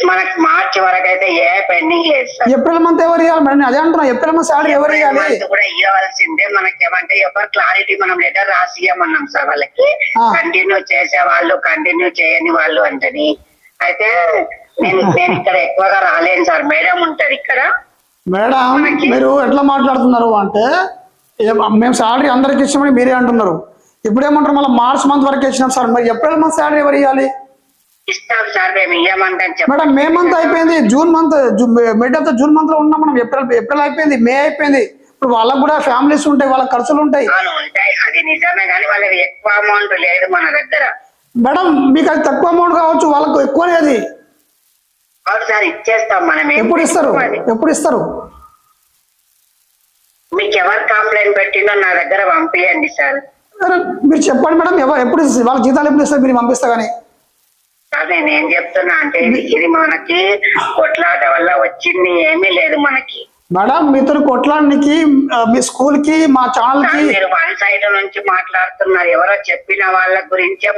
మనకి మార్చి వరకు అయితే ఏ పెండింగ్ లేదు సార్. ఏప్రిల్ మంత్ ఎవరు ఇవ్వాలి మేడం? అదే అంటున్నా, ఏప్రిల్ మంత్ సాలరీ ఎవరు ఇవ్వాలి? కూడా ఇవ్వాల్సిందే. మనకి ఏమంటే ఎవరు క్లారిటీ మనం లెటర్ రాసి ఇవ్వమన్నాం సార్ వాళ్ళకి. కంటిన్యూ చేసే వాళ్ళు, కంటిన్యూ చేయని వాళ్ళు అంటని. అయితే నేను ఇక్కడ ఎక్కువగా రాలేను సార్. మేడం ఉంటది ఇక్కడ. మేడం మీరు ఎట్లా మాట్లాడుతున్నారు అంటే, మేము సాలరీ అందరికి ఇచ్చామని మీరే అంటున్నారు. ఇప్పుడు ఏమంటారు మళ్ళీ మార్చ్ మంత్ వరకు ఇచ్చినాం సార్, మరి ఏప్రిల్ మంత్ సాలరీ ఎవరు ఇవ్వాలి? ఇస్తాం సార్, మేము ఇవ్వమంటాం. మేడం మే మంత్ అయిపోయింది, June month mid of the June month లో ఉన్నాం మనం. ఏప్రిల్ అయిపోయింది, మే అయిపోయింది. ఇప్పుడు వాళ్ళకు కూడా ఫ్యామిలీస్ ఉంటాయి, వాళ్ళ ఖర్చులు ఉంటాయి. ఉంటాయి, అది నిజమే. కానీ వాళ్ళకి ఎక్కువ అమౌంట్ లేదు మన దగ్గర. మేడం మీకు అది తక్కువ అమౌంట్ కావచ్చు, వాళ్ళకు ఎక్కువనే అది. అవును సార్, ఇచ్చేస్తాం మనం. ఎప్పుడు ఇస్తారు? మీకు ఎవరు కంప్లైంట్ పెట్టిందో నా దగ్గర పంపియండి సార్. మీరు చెప్పండి మేడం, ఎప్పుడు వాళ్ళ జీతాలు ఎప్పుడు ఇస్తారు? మీరు పంపిస్తా కానీ నేనేం చెప్తున్నా అంటే, ఇది మనకి కొట్లాట వల్ల వచ్చింది ఏమీ లేదు మనకి. మేడం మీతో కొట్లాడడానికి మీ స్కూల్ కి మా ఛానల్ కి మీరు వన్ సైడ్ నుంచి మాట్లాడుతున్నారు. ఎవరో చెప్పిన వాళ్ళ గురించే